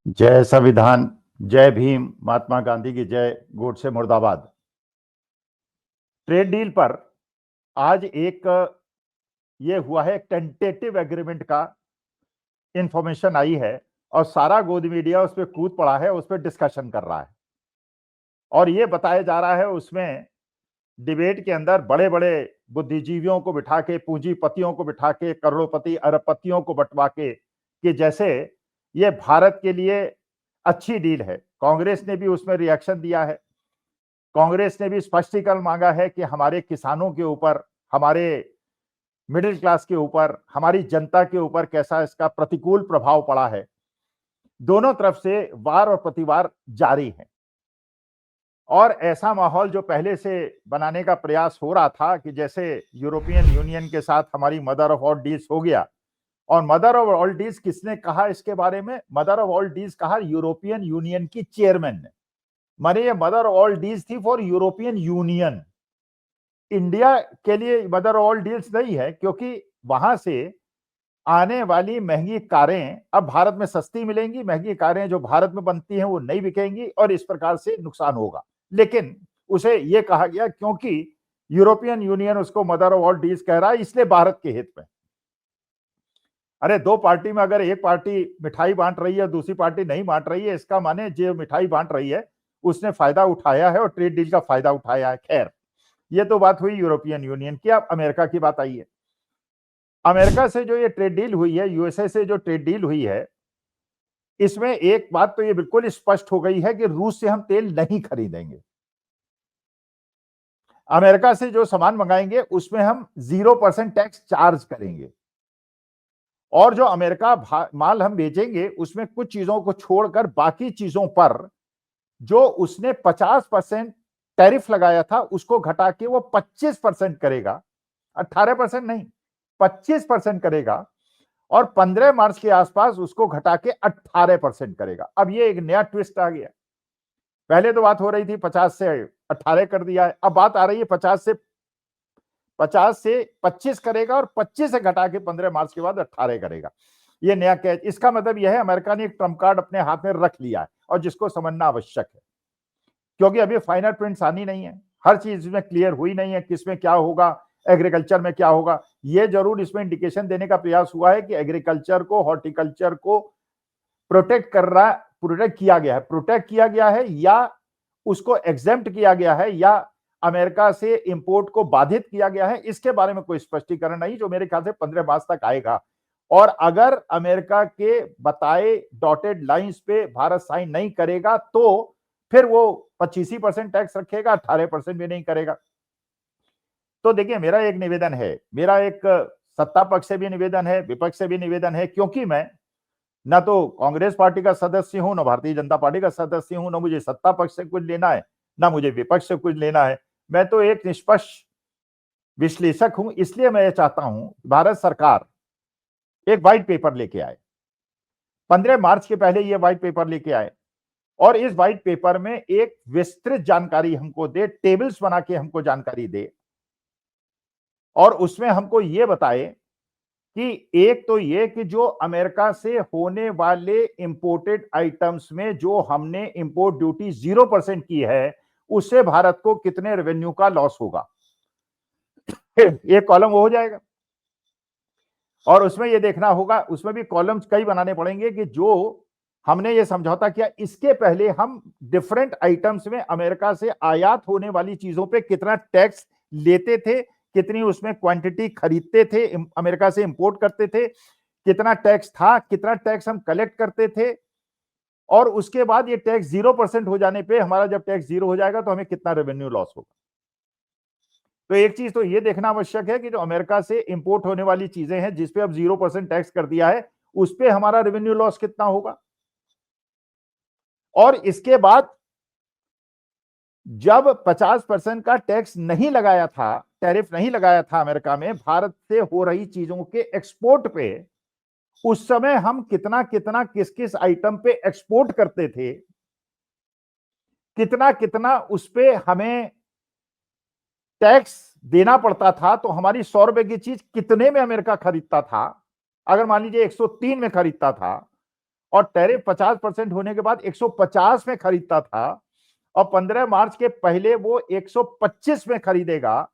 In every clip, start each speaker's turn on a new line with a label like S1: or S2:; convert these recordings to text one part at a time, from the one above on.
S1: जय संविधान, जय भीम, महात्मा गांधी की जय, गोडसे मुर्दाबाद। ट्रेड डील पर आज एक ये हुआ है, टेंटेटिव एग्रीमेंट का इंफॉर्मेशन आई है और सारा गोद मीडिया उस पर कूद पड़ा है, उस पर डिस्कशन कर रहा है और ये बताया जा रहा है उसमें डिबेट के अंदर बड़े बड़े बुद्धिजीवियों को बिठा के, पूंजीपतियों को बिठा के, करोड़पति अरबपतियों को बंटवा के कि जैसे ये भारत के लिए अच्छी डील है। कांग्रेस ने भी उसमें रिएक्शन दिया है। कांग्रेस ने भी स्पष्टीकरण मांगा है कि हमारे किसानों के ऊपर, हमारे मिडिल क्लास के ऊपर, हमारी जनता के ऊपर कैसा इसका प्रतिकूल प्रभाव पड़ा है। दोनों तरफ से वार और प्रतिवार जारी है और ऐसा माहौल जो पहले से बनाने का प्रयास हो रहा था कि जैसे यूरोपियन यूनियन के साथ हमारी मदर ऑफ ऑल डील्स हो गया। और मदर ऑफ ऑल डील्स किसने कहा इसके बारे में? मदर ऑफ ऑल डील्स कहा यूरोपियन यूनियन की चेयरमैन ने। माने ये मदर ऑफ ऑल डील्स थी फॉर यूरोपियन यूनियन। इंडिया के लिए मदर ऑफ ऑल डील्स नहीं है, क्योंकि वहां से आने वाली महंगी कारें अब भारत में सस्ती मिलेंगी, महंगी कारें जो भारत में बनती हैं वो नहीं बिकेंगी और इस प्रकार से नुकसान होगा। लेकिन उसे ये कहा गया क्योंकि यूरोपियन यूनियन उसको मदर ऑफ ऑल डील्स कह रहा है, इसलिए भारत के हित में। अरे दो पार्टी में अगर एक पार्टी मिठाई बांट रही है, दूसरी पार्टी नहीं बांट रही है, इसका माने जो मिठाई बांट रही है उसने फायदा उठाया है और ट्रेड डील का फायदा उठाया है। खैर, ये तो बात हुई यूरोपियन यूनियन की। अब अमेरिका की बात आई है। अमेरिका से जो ये ट्रेड डील हुई है, यूएसए से जो ट्रेड डील हुई है, इसमें एक बात तो ये बिल्कुल स्पष्ट हो गई है कि रूस से हम तेल नहीं खरीदेंगे। अमेरिका से जो सामान मंगाएंगे उसमें हम 0% टैक्स चार्ज करेंगे और जो अमेरिका माल हम बेचेंगे उसमें कुछ चीजों को छोड़कर बाकी चीजों पर जो उसने 50% टैरिफ लगाया था उसको घटा के वो 25% करेगा। 18% नहीं, 25% करेगा और 15 मार्च के आसपास उसको घटा के 18% करेगा। अब ये एक नया ट्विस्ट आ गया। पहले तो बात हो रही थी 50 से 18 कर दिया है, अब बात आ रही है 50 से 25 करेगा और 25 से घटा के 15 मार्च के बाद 18 करेगा। ये नया कैच। इसका मतलब यह है अमेरिका ने एक ट्रम्प कार्ड अपने हाथ में रख लिया है और जिसको समझना आवश्यक है, क्योंकि अभी फाइनल प्रिंट्स आनी नहीं है, हर चीज में क्लियर हुई नहीं है किसमें क्या होगा, एग्रीकल्चर में क्या होगा। ये जरूर इसमें इंडिकेशन देने का प्रयास हुआ है कि एग्रीकल्चर को, हॉर्टिकल्चर को प्रोटेक्ट किया गया है या उसको एग्जेम्प्ट किया गया है या अमेरिका से इंपोर्ट को बाधित किया गया है, इसके बारे में कोई स्पष्टीकरण नहीं, जो मेरे ख्याल से 15 मार्च तक आएगा। और अगर अमेरिका के बताए डॉटेड लाइंस पे भारत साइन नहीं करेगा तो फिर वो 25% टैक्स रखेगा, 18% भी नहीं करेगा। तो देखिए, मेरा एक निवेदन है, मेरा एक सत्ता पक्ष से भी निवेदन है, विपक्ष से भी निवेदन है, क्योंकि मैं ना तो कांग्रेस पार्टी का सदस्य हूं, ना भारतीय जनता पार्टी का सदस्य हूं, ना मुझे सत्ता पक्ष से कुछ लेना है, ना मुझे विपक्ष से कुछ लेना है। मैं तो एक निष्पक्ष विश्लेषक हूं। इसलिए मैं ये चाहता हूं भारत सरकार एक व्हाइट पेपर लेके आए, 15 मार्च के पहले ये व्हाइट पेपर लेके आए और इस व्हाइट पेपर में एक विस्तृत जानकारी हमको दे, टेबल्स बना के हमको जानकारी दे और उसमें हमको ये बताए कि एक तो ये कि जो अमेरिका से होने वाले इंपोर्टेड आइटम्स में जो हमने इंपोर्ट ड्यूटी 0% की है, उससे भारत को कितने रेवेन्यू का लॉस होगा। एक कॉलम वो हो जाएगा और उसमें ये देखना होगा, उसमें भी कॉलम्स कई बनाने पड़ेंगे कि जो हमने ये समझौता किया इसके पहले हम डिफरेंट आइटम्स में अमेरिका से आयात होने वाली चीजों पे कितना टैक्स लेते थे, कितनी उसमें क्वांटिटी खरीदते थे, अमेरिका से इंपोर्ट करते थे, कितना टैक्स था, कितना टैक्स हम कलेक्ट करते थे और उसके बाद ये टैक्स 0% हो जाने पे हमारा जब टैक्स 0 हो जाएगा तो हमें कितना रेवेन्यू लॉस होगा। तो एक चीज तो ये देखना आवश्यक है कि जो अमेरिका से इंपोर्ट होने वाली चीजें हैं जिसपे अब 0% टैक्स कर दिया है, उस पे हमारा रेवेन्यू लॉस कितना होगा। और इसके बाद जब 50% का टैक्स नहीं लगाया था, टैरिफ नहीं लगाया था अमेरिका में भारत से हो रही चीजों के एक्सपोर्ट पे, उस समय हम कितना कितना किस किस आइटम पे एक्सपोर्ट करते थे, कितना कितना उस पे हमें टैक्स देना पड़ता था, तो हमारी 100 रुपए की चीज कितने में अमेरिका खरीदता था। अगर मान लीजिए 103 में खरीदता था और टैरिफ 50% होने के बाद 150 में खरीदता था और 15 मार्च के पहले वो 125 में खरीदेगा,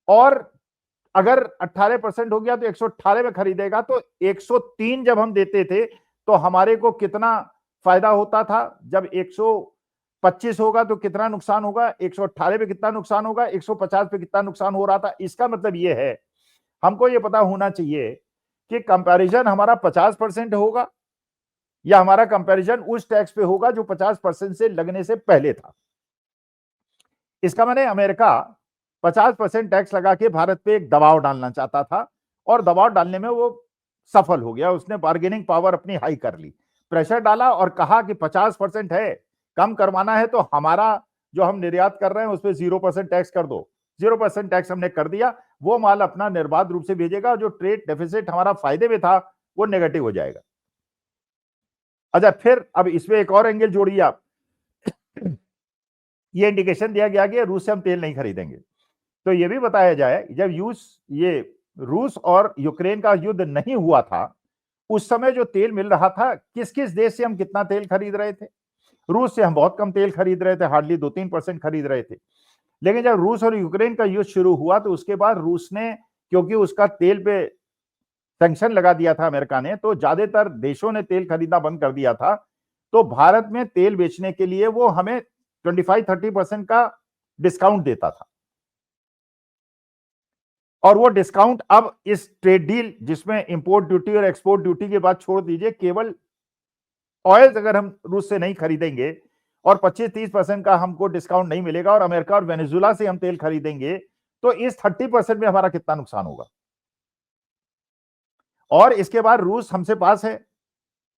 S1: और अगर 18% हो गया तो 118 में खरीदेगा। तो 103 जब हम देते थे तो हमारे को कितना फायदा होता था, जब 125 होगा तो कितना नुकसान होगा, 118 पे कितना नुकसान होगा, 150 पे कितना नुकसान हो रहा था। इसका मतलब ये है, हमको ये पता होना चाहिए कि कंपैरिजन हमारा 50% होगा या हमारा कंपैरिजन उस टैक्स पे होगा जो 50% से लगने से पहले था। इसका माने अमेरिका 50% टैक्स लगा के भारत पे एक दबाव डालना चाहता था, और दबाव डालने में वो सफल हो गया। उसने बार्गेनिंग पावर अपनी हाई कर ली, प्रेशर डाला और कहा कि 50% है, कम करवाना है तो हमारा जो हम निर्यात कर रहे हैं उस पर 0% टैक्स कर दो। 0% टैक्स हमने कर दिया, वो माल अपना निर्बाध रूप से भेजेगा, जो ट्रेड डेफिसिट हमारा फायदे में था वो नेगेटिव हो जाएगा। अच्छा, फिर अब इसमें एक और एंगल जोड़िए आप। ये इंडिकेशन दिया गया कि रूस से हम तेल नहीं खरीदेंगे, तो ये भी बताया जाए जब ये रूस और यूक्रेन का युद्ध नहीं हुआ था, उस समय जो तेल मिल रहा था, किस किस देश से हम कितना तेल खरीद रहे थे। रूस से हम बहुत कम तेल खरीद रहे थे, हार्डली 2-3% खरीद रहे थे। लेकिन जब रूस और यूक्रेन का युद्ध शुरू हुआ तो उसके बाद रूस ने, क्योंकि उसका तेल पे सैंक्शन लगा दिया था अमेरिका ने, तो ज्यादातर देशों ने तेल खरीदना बंद कर दिया था। तो भारत में तेल बेचने के लिए वो हमें 25-30% का डिस्काउंट देता था, और वो डिस्काउंट अब इस ट्रेड डील जिसमें इंपोर्ट ड्यूटी और एक्सपोर्ट ड्यूटी के बाद छोड़ दीजिए, केवल ऑयल अगर हम रूस से नहीं खरीदेंगे और 25-30% का हमको डिस्काउंट नहीं मिलेगा और अमेरिका और वेनेजुला से हम तेल खरीदेंगे, तो इस 30% में हमारा कितना नुकसान होगा। और इसके बाद रूस हमसे पास है,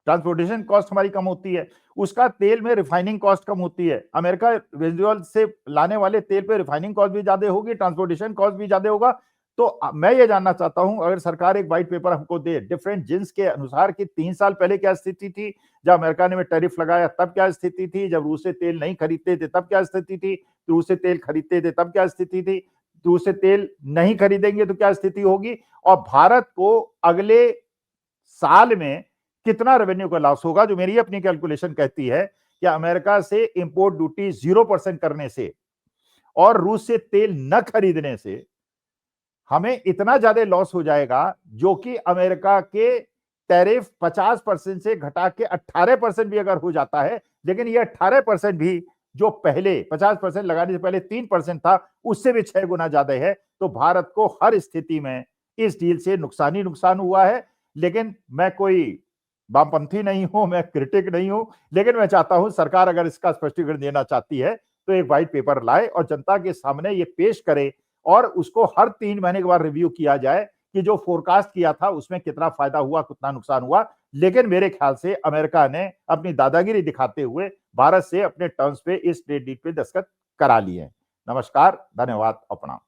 S1: ट्रांसपोर्टेशन कॉस्ट हमारी कम होती है, उसका तेल में रिफाइनिंग कॉस्ट कम होती है। अमेरिका वेनेजुएला से लाने वाले तेल पे रिफाइनिंग कॉस्ट भी ज्यादा होगी, ट्रांसपोर्टेशन कॉस्ट भी ज्यादा होगा। तो मैं ये जानना चाहता हूं, अगर सरकार एक व्हाइट पेपर हमको दे डिफरेंट जिन्स के अनुसार कि 3 साल पहले क्या स्थिति थी, जब अमेरिका ने टैरिफ लगाया तब क्या स्थिति थी, जब रूस से तेल नहीं खरीदते थे तब क्या स्थिति थी, रूस से तेल खरीदते थे तब क्या स्थिति थी, रूस से तेल नहीं खरीदेंगे तो क्या स्थिति होगी, और भारत को अगले साल में कितना रेवेन्यू का लॉस होगा। जो मेरी अपनी कैलकुलेशन कहती है कि अमेरिका से इंपोर्ट ड्यूटी 0% करने से और रूस से तेल न खरीदने से हमें इतना ज्यादा लॉस हो जाएगा, जो कि अमेरिका के टैरिफ 50% से घटा के 18% भी अगर हो जाता है, लेकिन ये 18% भी जो पहले 50% लगाने से पहले 3% था, उससे भी 6 गुना ज्यादा है। तो भारत को हर स्थिति में इस डील से नुकसान ही नुकसान हुआ है। लेकिन मैं कोई वामपंथी नहीं हूं, मैं क्रिटिक नहीं हूं, लेकिन मैं चाहता हूं सरकार अगर इसका स्पष्टीकरण देना चाहती है तो एक व्हाइट पेपर लाए और जनता के सामने ये पेश करे, और उसको हर 3 महीने के बाद रिव्यू किया जाए कि जो फोरकास्ट किया था उसमें कितना फायदा हुआ, कितना नुकसान हुआ। लेकिन मेरे ख्याल से अमेरिका ने अपनी दादागिरी दिखाते हुए भारत से अपने टर्म्स पे इस ट्रेड डील पे दस्तखत करा लिए हैं। नमस्कार, धन्यवाद, अपना।